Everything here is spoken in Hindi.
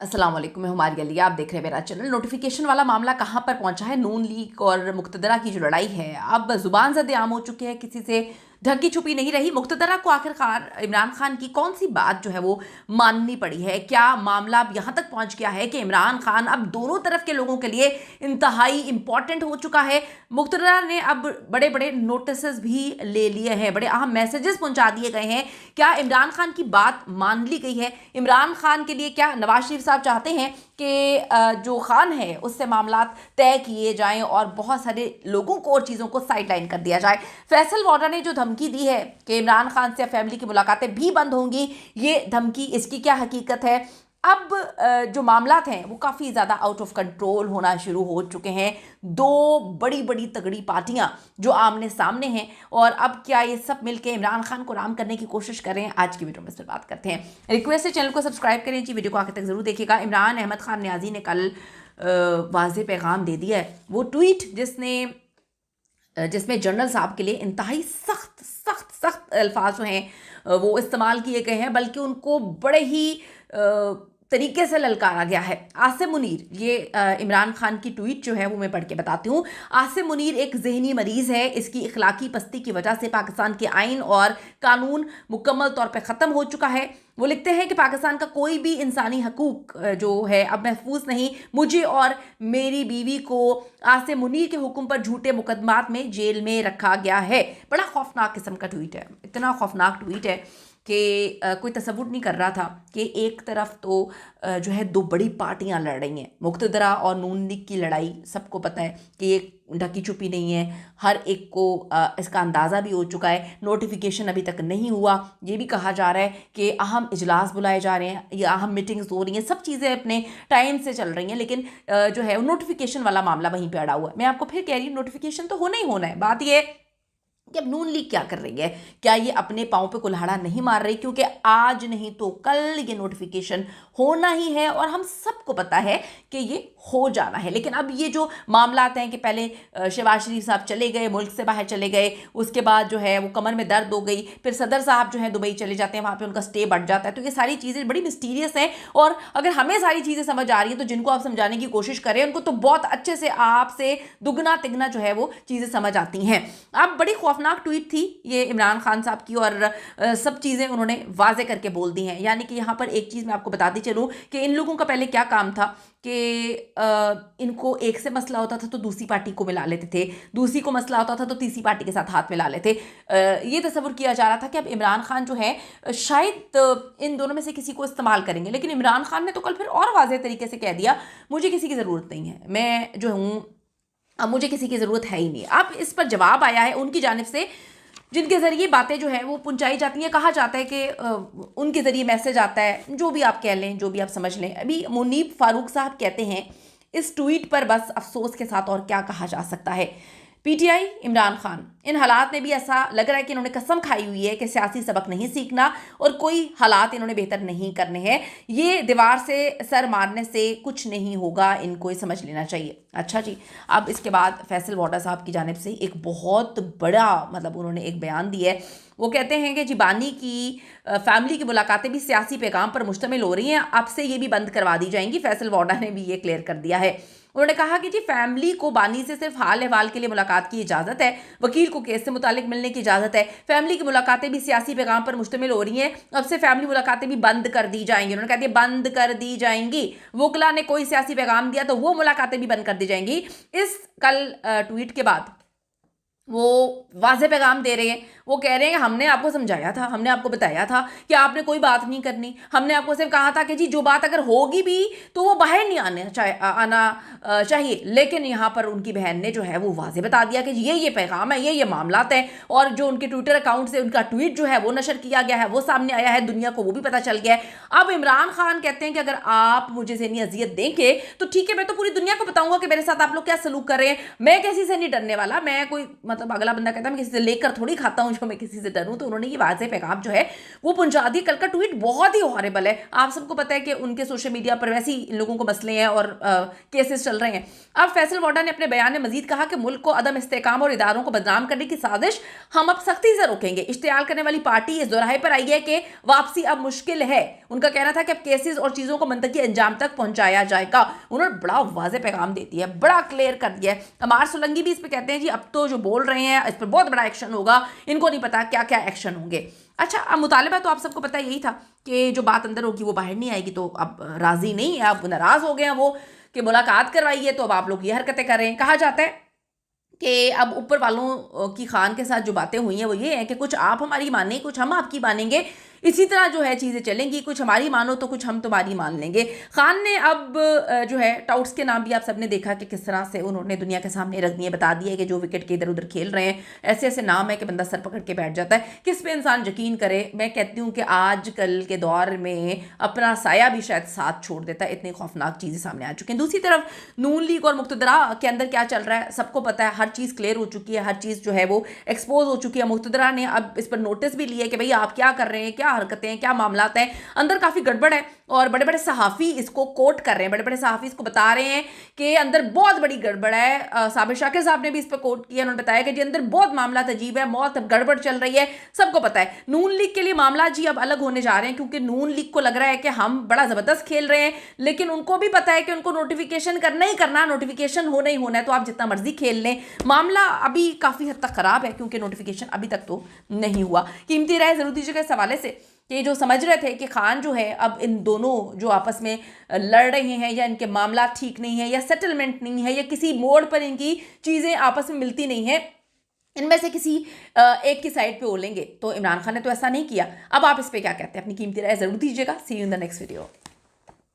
अस्सलाम वालेकुम, मैं हुमारी अली। आप देख रहे हैं मेरा चैनल। नोटिफिकेशन वाला मामला कहाँ पर पहुंचा है? नून लीग और मुक्तदरा की जो लड़ाई है अब जुबान ज़द आम हो चुकी है, किसी से ढकी छुपी नहीं रही। मुक्तदरा को आखिरकार इमरान खान की कौन सी बात जो है वो माननी पड़ी है? क्या मामला अब यहाँ तक पहुँच गया है कि इमरान खान अब दोनों तरफ के लोगों के लिए इंतहाई इम्पॉर्टेंट हो चुका है? मुक्तदरा ने अब बड़े बड़े नोटिस भी ले लिए हैं, बड़े अहम मैसेजेस पहुँचा दिए गए हैं। क्या इमरान खान की बात मान ली गई है? इमरान खान के लिए क्या नवाज शरीफ साहब चाहते हैं कि जो खान है उससे मामला तय किए जाएं और बहुत सारे लोगों को और चीज़ों को साइडलाइन कर दिया जाए? फैसल वोडा ने जो धमकी दी है कि इमरान खान से फैमिली की मुलाकातें भी बंद होंगी, ये धमकी, इसकी क्या हकीकत है? अब जो मामलात हैं वो काफ़ी ज़्यादा आउट ऑफ कंट्रोल होना शुरू हो चुके हैं। दो बड़ी बड़ी तगड़ी पार्टियां जो आमने सामने हैं, और अब क्या ये सब मिलकर इमरान खान को राम करने की कोशिश कर रहे हैं? आज की वीडियो में इस पर बात करते हैं। रिक्वेस्ट है चैनल को सब्सक्राइब करें जी, वीडियो को आखिर तक ज़रूर देखिएगा। इमरान अहमद खान न्याजी ने कल वाज़ेह पैगाम दे दिया है। वो ट्वीट जिसमें जनरल साहब के लिए इंतहाई सख्त सख्त सख्त अल्फाज जो हैं वो इस्तेमाल किए गए हैं, बल्कि उनको बड़े ही तरीके से ललकारा गया है। आसिम मुनीर, ये इमरान खान की ट्वीट जो है वो मैं पढ़ के बताती हूँ। आसिम मुनीर एक जहनी मरीज़ है। इसकी इखलाकी पस्ती की वजह से पाकिस्तान के आइन और कानून मुकम्मल तौर पर ख़त्म हो चुका है। वो लिखते हैं कि पाकिस्तान का कोई भी इंसानी हकूक जो है अब महफूज नहीं। मुझे और मेरी बीवी को आसिम मुनीर के हुक्म पर झूठे मुकदमात में जेल में रखा गया है। बड़ा खौफनाक किस्म का ट्वीट है, इतना खौफनाक ट्वीट है कि कोई तसव्वुर नहीं कर रहा था कि एक तरफ तो जो है दो बड़ी पार्टियां लड़ रही हैं। मुक्तदरा और नून लीग की लड़ाई सबको पता है कि ये ढकी छुपी नहीं है, हर एक को इसका अंदाज़ा भी हो चुका है। नोटिफिकेशन अभी तक नहीं हुआ। ये भी कहा जा रहा है कि अहम इजलास बुलाए जा रहे हैं या अहम मीटिंग्स हो रही हैं, सब चीज़ें अपने टाइम से चल रही हैं, लेकिन जो है नोटिफिकेशन वाला मामला वहीं पर अड़ा हुआ है। मैं आपको फिर कह रही हूँ, नोटिफिकेशन तो होना ही होना है। बात ये कि अब नून लीग क्या कर रही है? क्या ये अपने पाँव पे कुल्हाड़ा नहीं मार रही? क्योंकि आज नहीं तो कल ये नोटिफिकेशन होना ही है और हम सबको पता है कि ये हो जाना है। लेकिन अब ये जो मामला आते हैं कि पहले शहबाज शरीफ साहब चले गए, मुल्क से बाहर चले गए, उसके बाद जो है वो कमर में दर्द हो गई, फिर सदर साहब जो है दुबई चले जाते हैं, वहाँ पर उनका स्टे बढ़ जाता है। तो ये सारी चीज़ें बड़ी मिस्टीरियस हैं, और अगर हमें सारी चीज़ें समझ आ रही हैं तो जिनको आप समझाने की कोशिश करें उनको तो बहुत अच्छे से आपसे दुगना तिगना जो है वो चीज़ें समझ आती हैं। अब बड़ी खौफनाक ट्वीट थी ये इमरान खान साहब की, और सब चीज़ें उन्होंने वाजे करके बोल दी हैं। यानी कि यहाँ पर एक चीज़ मैं आपको बताती चलूँ कि इन लोगों का पहले क्या काम था कि इनको एक से मसला होता था तो दूसरी पार्टी को मिला लेते थे, दूसरी को मसला होता था तो तीसरी पार्टी के साथ हाथ मिला लेते। ये तस्वुर किया जा रहा था कि अब इमरान खान जो है शायद इन दोनों में से किसी को इस्तेमाल करेंगे। लेकिन इमरान खान ने तो कल फिर और वाजे तरीके से कह दिया, मुझे किसी की ज़रूरत नहीं है, मैं जो हूँ अब मुझे किसी की ज़रूरत है ही नहीं। अब इस पर जवाब आया है उनकी जानिब से, जिनके ज़रिए बातें जो है वो पहुंचाई जाती हैं। कहा जाता है कि उनके ज़रिए मैसेज आता है, जो भी आप कह लें, जो भी आप समझ लें। अभी मुनीब फारूक साहब कहते हैं इस ट्वीट पर बस अफसोस के साथ और क्या कहा जा सकता है। पीटीआई इमरान खान, इन हालात में भी ऐसा लग रहा है कि इन्होंने कसम खाई हुई है कि सियासी सबक नहीं सीखना और कोई हालात इन्होंने बेहतर नहीं करने हैं। ये दीवार से सर मारने से कुछ नहीं होगा, इनको ये समझ लेना चाहिए। अच्छा जी, अब इसके बाद फैसल वोडा साहब की जानिब से एक बहुत बड़ा उन्होंने एक बयान दिया है। वो कहते हैं कि जी बानी की फैमिली की मुलाकातें भी सियासी पैगाम पर मुश्तमिल हो रही हैं, अब से ये भी बंद करवा दी जाएंगी। फैसल वोडा ने भी ये क्लियर कर दिया है। उन्होंने कहा कि जी फैमिली को बानी से सिर्फ हाल अहवाल के लिए मुलाकात की इजाज़त है, वकील को केस से मुतालिक मिलने की इजाज़त है। फैमिली की मुलाकातें भी सियासी पैगाम पर मुश्तमिल हो रही हैं, अब से फैमिली मुलाकातें भी बंद कर दी जाएंगी। उन्होंने कहा दिया बंद कर दी जाएंगी। वकला ने कोई सियासी पैगाम दिया तो वो मुलाकातें भी बंद कर दी जाएंगी। इस कल ट्वीट के बाद वो वाज़े पैगाम दे रहे हैं। वो कह रहे हैं कि हमने आपको समझाया था, हमने आपको बताया था कि आपने कोई बात नहीं करनी। हमने आपको सिर्फ कहा था कि जी जो बात अगर होगी भी तो वो बाहर नहीं आना चाहिए। लेकिन यहाँ पर उनकी बहन ने जो है वो वाज़े बता दिया कि ये पैगाम है, ये मामलात हैं, और जो उनके ट्विटर अकाउंट से उनका ट्वीट जो है वो नशर किया गया है, वो सामने आया है, दुनिया को वो भी पता चल गया है। अब इमरान खान कहते हैं कि अगर आप मुझे ज़हनी अजियत देंगे तो ठीक है, मैं तो पूरी दुनिया को बताऊंगा कि मेरे साथ आप लोग क्या सलूक कर रहे हैं। मैं किसी से नहीं डरने वाला, मैं कोई मतलब अगला बंदा कहता है मैं किसी से लेकर थोड़ी खाता हूँ जो मैं किसी से डरूं, तो उन्होंने ये वाज़ेह पैगाम जो है वो पहुंचा दी। कल का ट्वीट बहुत ही हॉरेबल है। आप सबको पता है कि उनके सोशल मीडिया पर वैसे ही इन लोगों को मसले हैं और केसेस चल रहे हैं। अब फैसल वाडा ने अपने बयान में मजीद कहा कि मुल्क को अदम इस्तेकाम और इदारों को बदनाम करने की साजिश हम अब सख्ती से रोकेंगे। इश्तियाल करने वाली पार्टी इस दोराहे पर आई है कि वापसी अब मुश्किल है। उनका कहना था कि अब केसेस और चीज़ों को मंतकी अंजाम तक पहुंचाया जाएगा। उन्होंने बड़ा वाज़ेह पैगाम दे दिया है, बड़ा क्लियर कर दिया है। अमार सोलंकी भी इस पर कहते हैं जी अब तो जो बोल रहे हैं इस पर बहुत बड़ा एक्शन होगा, इनको नहीं पता क्या क्या एक्शन होंगे। अच्छा, अब मुतालिबा तो आप सबको पता यही था कि जो बात अंदर होगी वो बाहर नहीं आएगी, तो अब राजी नहीं है, अब नाराज़ हो गए हैं वो कि मुलाकात करवाई है, तो अब आप लोग ये हरकतें कर रहे हैं। कहा जाता है कि अब ऊपर वालों की खान के साथ जो बातें हुई हैं वो ये है कि कुछ आप हमारी माने, कुछ हम आपकी मानेंगे, इसी तरह जो है चीज़ें चलेंगी, कुछ हमारी मानो तो कुछ हम तुम्हारी मान लेंगे। खान ने अब जो है टाउट्स के नाम भी आप सबने देखा कि किस तरह से उन्होंने दुनिया के सामने रख दिए, बता दिया कि जो विकेट के इधर उधर खेल रहे हैं ऐसे ऐसे नाम है कि बंदा सर पकड़ के बैठ जाता है। किस पे इंसान यकीन करे? मैं कहती हूँ कि आज कल के दौर में अपना साया भी शायद साथ छोड़ देता है, इतनी खौफनाक चीज़ें सामने आ चुकी हैं। दूसरी तरफ नून लीग और मुक्तदरा के अंदर क्या चल रहा है सबको पता है, हर चीज़ क्लियर हो चुकी है, हर चीज़ जो है वो एक्सपोज हो चुकी है। मुक्तदरा ने अब इस पर नोटिस भी लिया कि भाई आप क्या कर रहे हैं, क्या हरकतें हैं, क्या मामलात हैं, अंदर काफ़ी गड़बड़ है। और बड़े बड़े सहाफ़ी इसको कोट कर रहे हैं, बड़े बड़े सहाफ़ी इसको बता रहे हैं कि अंदर बहुत बड़ी गड़बड़ है। साबिर शाकिर साहब ने भी इस पर कोट किया, उन्होंने बताया कि जी अंदर बहुत मामला अजीब है, बहुत गड़बड़ चल रही है, सबको पता है। नून लीग के लिए मामला जी अब अलग होने जा रहे हैं, क्योंकि नून लीग को लग रहा है कि हम बड़ा ज़बरदस्त खेल रहे हैं, लेकिन उनको भी पता है कि उनको नोटिफिकेशन करना ही करना, नोटिफिकेशन होना ही होना है, तो आप जितना मर्जी खेल लें। मामला अभी काफ़ी हद तक ख़राब है, क्योंकि नोटिफिकेशन अभी तक तो नहीं हुआ। कीमती राय ज़रूर दीजिएगा इस हवाले से कि जो समझ रहे थे कि खान जो है अब इन दोनों जो आपस में लड़ रहे हैं, या इनके मामला ठीक नहीं है, या सेटलमेंट नहीं है, या किसी मोड़ पर इनकी चीज़ें आपस में मिलती नहीं है, इनमें से किसी एक की साइड पे ओलेंगे, तो इमरान खान ने तो ऐसा नहीं किया। अब आप इस पे क्या कहते हैं? अपनी कीमती राय ज़रूर दीजिएगा। See you in the next video.